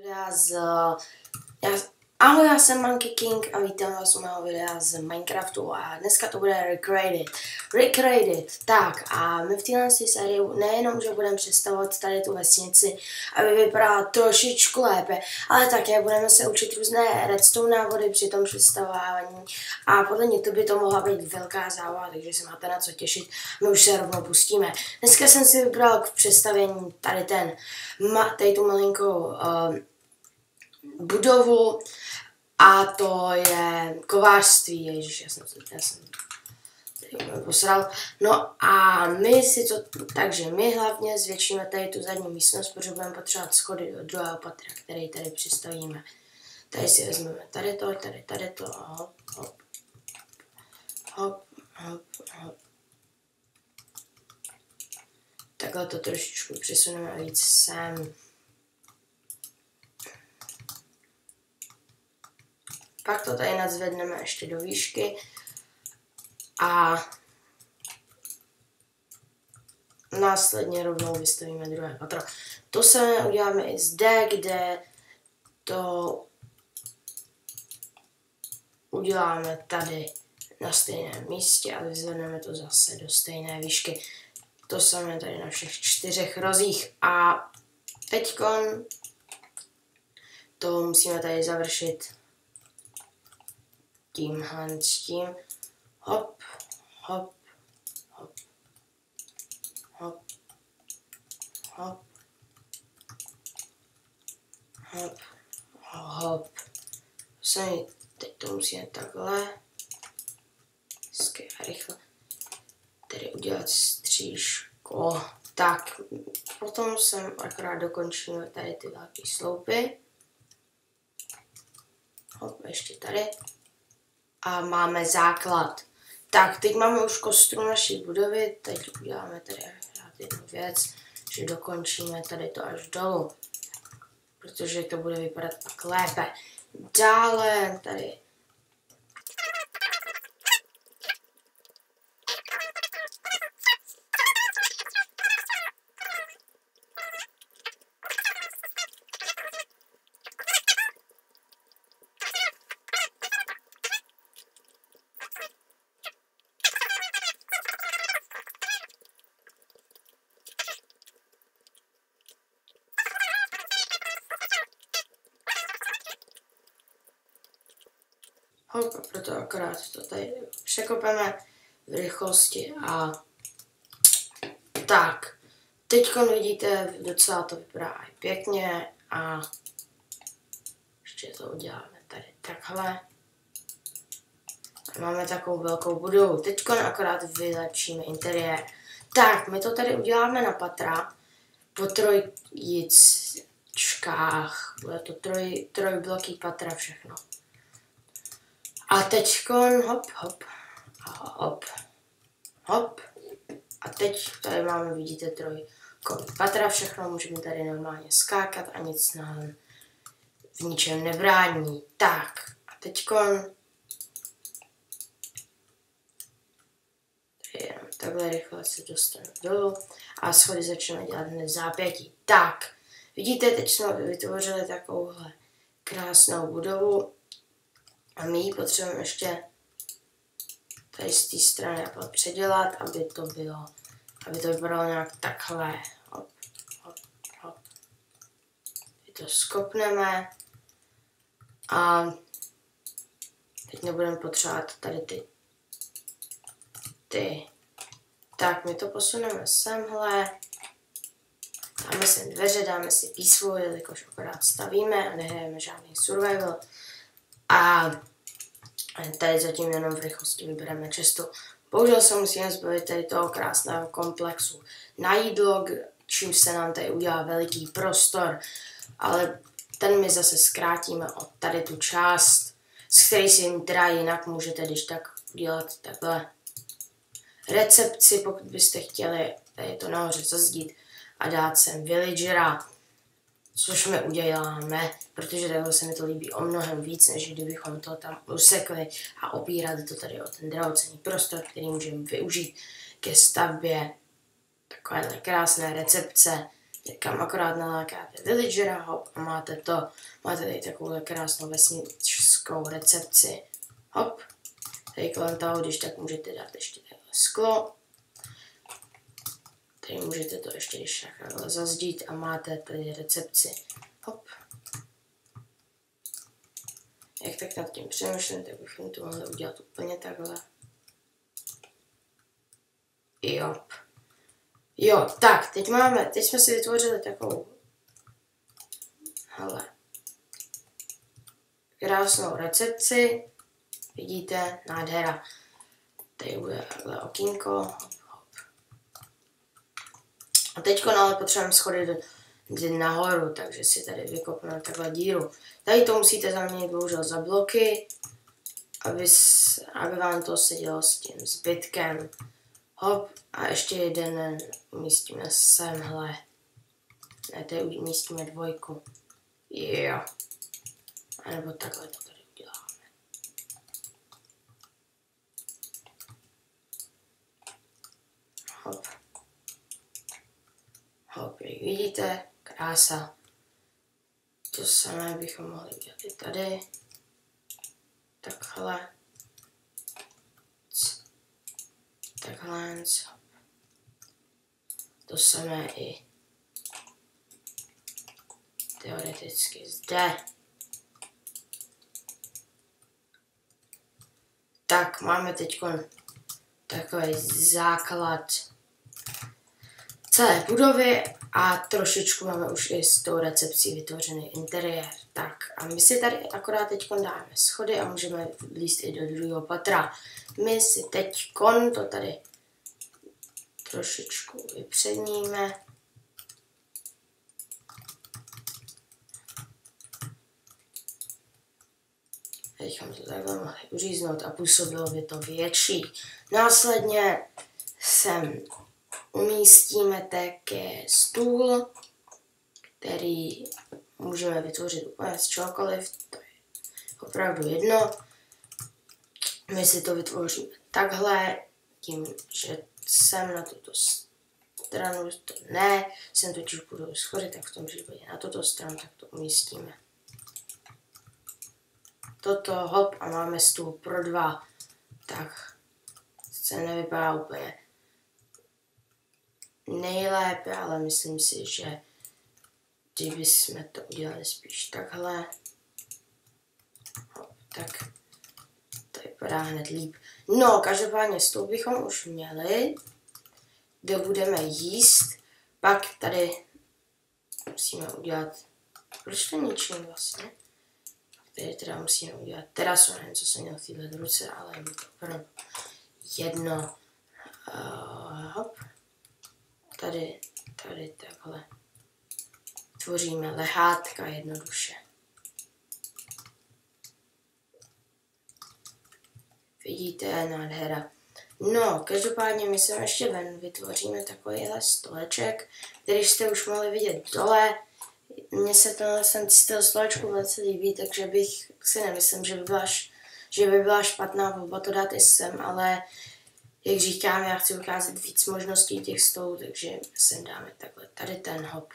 videa Ahoj, já jsem Monkey King a vítám vás u mého videa z Minecraftu a dneska to bude Recreated. Tak a my v téhle sérii nejenom, že budeme představovat tady tu vesnici, aby vypadala trošičku lépe, ale také budeme se učit různé redstone návody při tom představování a podle mě to by to mohla být velká zábava, takže se máte na co těšit. My už se rovnou pustíme. Dneska jsem si vybral k představení tady tu malinkou budovu a to je kovářství, ježiš, já jsem posral. No a takže my hlavně zvětšíme tady tu zadní místnost, protože budeme potřebovat schody do druhého patra, který tady přistavíme. Tady si vezmeme tady to a hop. Takhle to trošičku přesuneme víc sem. Pak to tady nadzvedneme ještě do výšky a následně rovnou vystavíme druhé patro. To se uděláme i zde, kde to uděláme tady na stejném místě a vyzvedneme to zase do stejné výšky. To samé tady na všech 4 rozích a teďkon to musíme tady završit tímhle s tím. Hop. Teď to musíme takhle rychle tady udělat střížko. Tak, potom jsem akorát dokončíme tady ty velké sloupy. Hop, ještě tady. A máme základ. Tak, teď máme už kostru naší budovy, teď uděláme tady jednu věc, že dokončíme tady to až dolů, protože to bude vypadat pak lépe. Dále tady hop, proto akorát to tady překopeme v rychlosti a tak. Teďkon vidíte, docela to vypadá i pěkně a ještě to uděláme tady takhle. A máme takovou velkou budovu. Teďkon akorát vylepšíme interiér. Tak, my to tady uděláme na patra po trojičkách. Bude to trojbloký patra všechno. A teďkon hop. A teď tady máme, vidíte, trojkový patra, všechno, můžeme tady normálně skákat a nic nám v ničem nebrání. Tak, a teďkon takhle rychle se dostanu dolů a schody začneme dělat hned v zápětí. Tak, vidíte, teď jsme vytvořili takovouhle krásnou budovu. A my ji potřebujeme ještě tady z té strany předělat, aby to vypadalo nějak takhle. Hop. Teď to skopneme a teď nebudeme potřebovat tady ty. Tak, my to posuneme semhle. Dáme si dveře, dáme si peaceful, jelikož akorát stavíme a nehrajeme žádný survival. A tady zatím jenom v rychlosti vybereme cestu. Bohužel se musíme zbavit tady toho krásného komplexu na jídlo, čím se nám tady udělá veliký prostor, ale ten my zase zkrátíme o tady tu část, z které si teda jinak můžete když tak udělat takhle recepci, pokud byste chtěli tady to nahoře zazdít a dát sem villagera. Což my uděláme, protože takhle se mi to líbí o mnohem víc, než kdybychom to tam usekli a opírali to tady o ten drahocenný prostor, který můžeme využít ke stavbě takovéhle krásné recepce, kam akorát nalákáte villagera, hop, a máte tady takovou krásnou vesnickou recepci, hop. Tady kolem toho, když tak můžete dát ještě sklo. Tady můžete to ještě když tak zazdít a máte tady recepci, hop. Jak tak nad tím přemýšlím, tak bychom to mohli udělat úplně takhle. Jo, tak, teď jsme si vytvořili takovou, krásnou recepci, vidíte, nádhera. Tady bude takhle okýnko, hop. A teď ale potřebujeme schody nahoru, takže si tady vykopneme takhle díru. Tady to musíte zaměnit bohužel za bloky, aby vám to sedělo s tím zbytkem. Hop, a ještě jeden umístíme semhle. Ne, tady umístíme 2. Jo. A nebo takhle to tady uděláme. Hop. Hop, jak vidíte, krása. To samé bychom mohli udělat i tady. Takhle. Takhle. To samé i teoreticky zde. Tak, máme teď takový základ celé budovy a trošičku máme už i s tou recepcí vytvořený interiér. Tak a my si tady akorát teď dáme schody a můžeme vlízt i do 2. patra. My si teď to tady trošičku vypředníme. Teďka to takhle mohli uříznout a působilo by to větší. Následně sem umístíme také stůl, který můžeme vytvořit úplně z čehokoliv, to je opravdu jedno. My si to vytvoříme takhle, tím, že sem na tuto stranu to ne, sem totiž budou schody, tak v tom případě na tuto stranu tak to umístíme. Toto, hop, a máme stůl pro 2. Tak, se nevypadá úplně nejlépe, ale myslím si, že kdyby jsme to udělali spíš takhle, hop, tak to vypadá hned líp. No, každopádně stůl bychom už měli, kde budeme jíst, pak tady musíme udělat, proč to ničím vlastně? Tady teda musíme udělat terasu, nevím, co jsem měl v téhle ruce, ale je to opravdu jedno. Hop. Tady takhle. Tvoříme lehátka jednoduše. Vidíte, nádhera. No, každopádně my sem ještě ven vytvoříme takovýhle stoleček, který jste už mohli vidět dole. Mně se ten styl stolečku velice líbí, takže bych si nemyslím, že by byla špatná volba to dát i sem, ale jak říkám, já chci ukázat víc možností těch stolů, takže sem dáme takhle tady ten hop.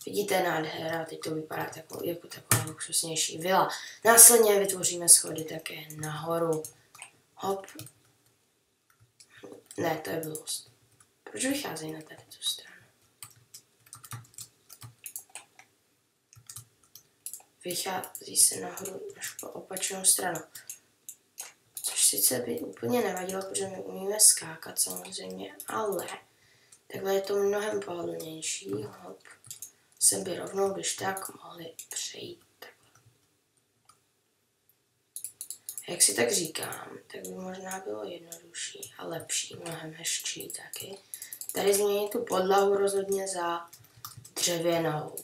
Vidíte, nádhera, teď to vypadá jako taková luxusnější vila. Následně vytvoříme schody také nahoru. Hop. Ne, to je blbost. Proč vycházejí na tady tu stranu? Vychází se nahoru až po opačnou stranu. Což sice by úplně nevadilo, protože my umíme skákat samozřejmě, ale takhle je to mnohem pohodlnější. Hop. Sem by rovnou, když tak, mohli přejít takhle. A jak si tak říkám, tak by možná bylo jednodušší a lepší, mnohem hezčí taky. Tady změnit tu podlahu rozhodně za dřevěnou.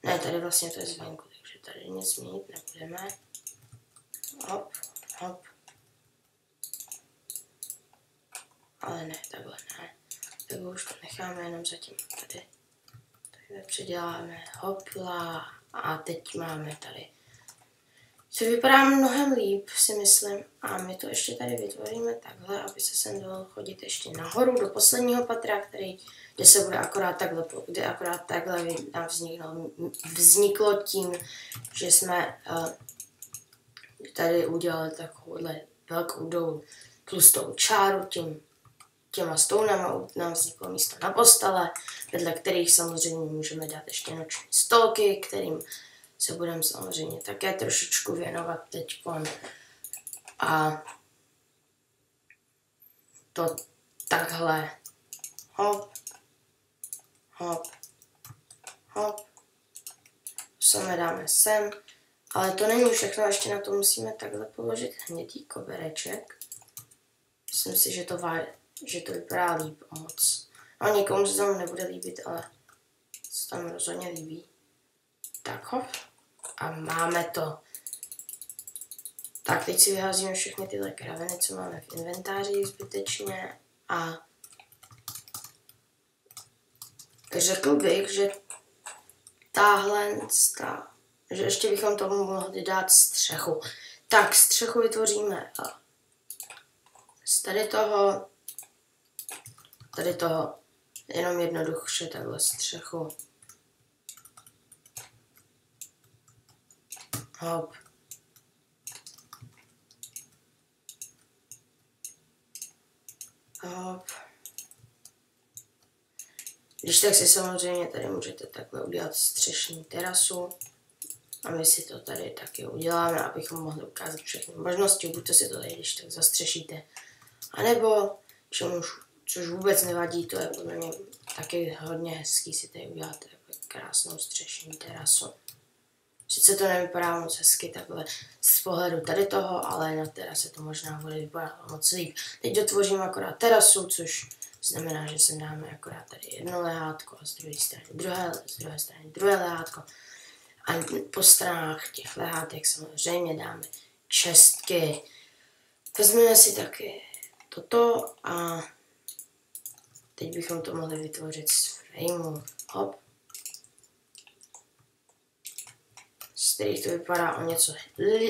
Ne, tady vlastně to je zvenku, takže tady nic změnit nebudeme. Hop, hop. Ale ne, takhle ne. Takhle už to necháme jenom zatím tady. Takhle předěláme, hopla. A teď máme tady To vypadá mnohem líp, si myslím. A my to ještě tady vytvoříme takhle, aby se sem dalo chodit ještě nahoru do posledního patra, kde se bude akorát takhle nám vzniklo tím, že jsme tady udělali takovouhle velkou tlustou čáru těma stounama, nám vzniklo místo na postele, vedle kterých samozřejmě můžeme dát ještě noční stolky, kterým se budeme samozřejmě také trošičku věnovat teďkon. A to takhle. Hop, hop, hop. Sem dáme sem. Ale to není všechno, ještě na to musíme takhle položit hnědý kobereček. Myslím si, že to vypadá líp moc. No někomu se tam nebude líbit, ale se tam rozhodně líbí. Tak hop. A máme to. Tak teď si vyházíme všechny tyhle kraviny, co máme v inventáři zbytečně. A řekl bych, že že ještě bychom tomu mohli dát střechu. Tak střechu vytvoříme z tady toho, jenom jednoduše takhle střechu. Hop. Hop. Když tak si samozřejmě tady můžete takhle udělat střešní terasu. A my si to tady taky uděláme, abychom mohli ukázat všechny možnosti. Buď to si to tady když tak zastřešíte. A nebo, což vůbec nevadí, to je podle mě taky hodně hezký si tady udělat krásnou střešní terasu. Sice to nevypadá moc hezky takhle z pohledu tady toho, ale na terase to možná bude vypadat moc líp. Teď dotvořím akorát terasu, což znamená, že sem dáme akorát tady jedno lehátko a z druhé strany druhé lehátko. A po stranách těch lehátek samozřejmě dáme čestky. Vezmeme si taky toto a teď bychom to mohli vytvořit z frameu. Hop. Z kterých to vypadá o něco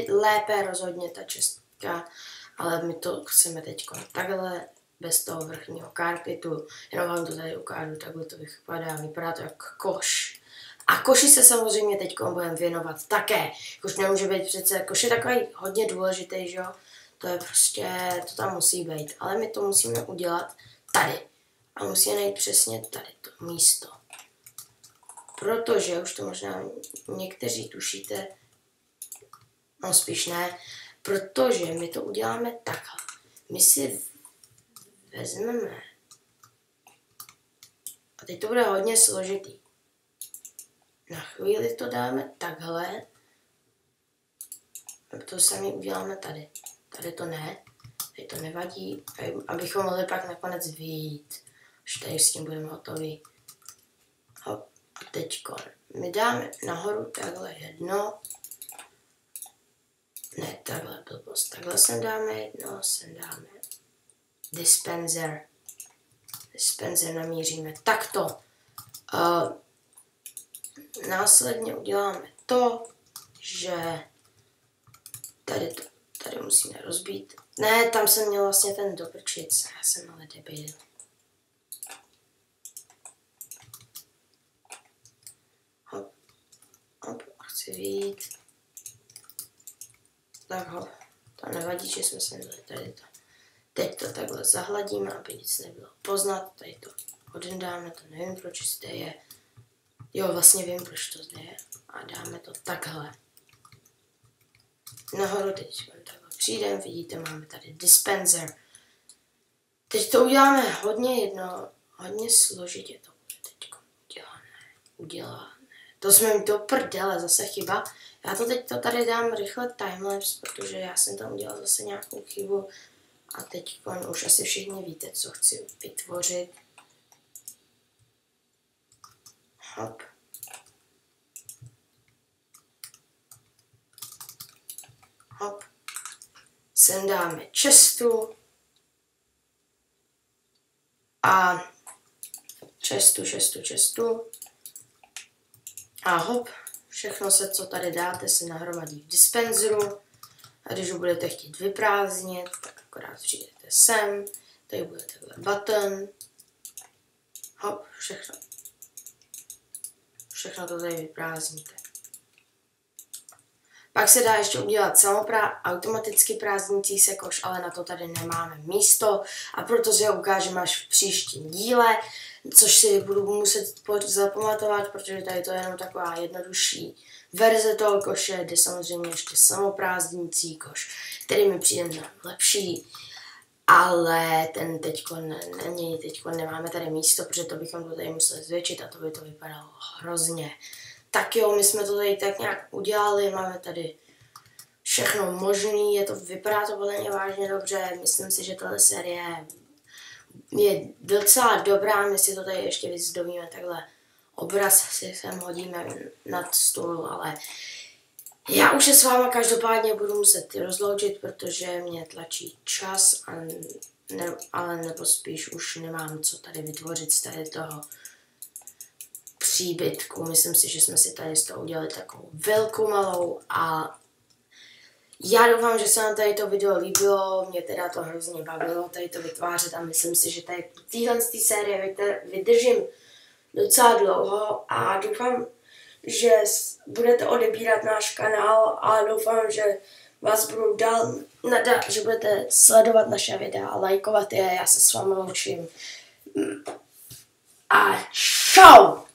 lépe rozhodně ta čestka, ale my to chceme teď takhle, bez toho vrchního karpitu. Jenom vám to tady ukážu, takhle to vypadá to jak koš. A koši se samozřejmě teď budeme věnovat také. Koš nemůže být přece, koš je takový hodně důležitý, že jo? To je prostě, to tam musí být. Ale my to musíme udělat tady. A musíme najít přesně tady to místo. Protože, už to možná někteří tušíte, no spíš ne, protože my to uděláme takhle. My si vezmeme, a teď to bude hodně složitý. Na chvíli to dáme takhle. To sami uděláme tady. Tady to ne. Tady to nevadí. Abychom mohli pak nakonec vyjít. Až tady s tím budeme hotoví. Hop. A teďko. My dáme nahoru takhle jedno. Ne, takhle blbost. Takhle sem dáme jedno. Sem dáme dispenser. Dispenser namíříme takto. Následně uděláme to, že tady musíme rozbít. Ne, tam jsem měl vlastně ten doprčic, já jsem ale debil. Hop, hop, chci vyjít. Tak hop, to nevadí, že jsme se měli tady to. Teď to takhle zahladíme, aby nic nebylo poznat, tady to odindáme, to nevím, proč zde je. Jo, vlastně vím, proč to zde je. A dáme to takhle. Nahoru teď takhle přijdeme, vidíte, máme tady dispenser. Teď to uděláme hodně složitě to bude teď udělané. To jsme mi to prdele, zase chyba. Já to teď tady dám rychle timelapse, protože já jsem tam udělal zase nějakou chybu. A teď už asi všichni víte, co chci vytvořit. Hop. Hop. Sem dáme čestu. A čestu. A hop. Všechno se, co tady dáte, se nahromadí v dispenzeru. A když ho budete chtít vyprázdnit, tak akorát přijdete sem. Tady bude takhle button. Hop, všechno. Všechno to tady vyprázdníte. Pak se dá ještě udělat automaticky prázdnící se koš, ale na to tady nemáme místo a proto si ho ukážeme až v příštím díle, což si budu muset zapamatovat, protože tady to je jenom taková jednodušší verze toho koše, kde samozřejmě ještě samoprázdnící koš, který mi přijde mnohem lepší, ale ten teďko nemáme tady místo, protože to bychom to tady museli zvětšit a to by to vypadalo hrozně. Tak jo, my jsme to tady tak nějak udělali, máme tady všechno možný, vypadá to podle mě vážně dobře, myslím si, že tahle série je docela dobrá, my si to tady ještě vyzdobíme takhle, obraz si sem hodíme nad stůl, ale já už se s váma každopádně budu muset rozloučit, protože mě tlačí čas, ale nebo spíš už nemám co tady vytvořit z tady toho příbytku. Myslím si, že jsme si tady z toho udělali takovou velkou malou a já doufám, že se vám tady to video líbilo, mě teda to hrozně bavilo tady to vytvářet a myslím si, že tady téhle série vydržím docela dlouho a doufám, že budete odebírat náš kanál a doufám, že vás budu že budete sledovat naše videa a lajkovat je, já se s vámi loučím a čau!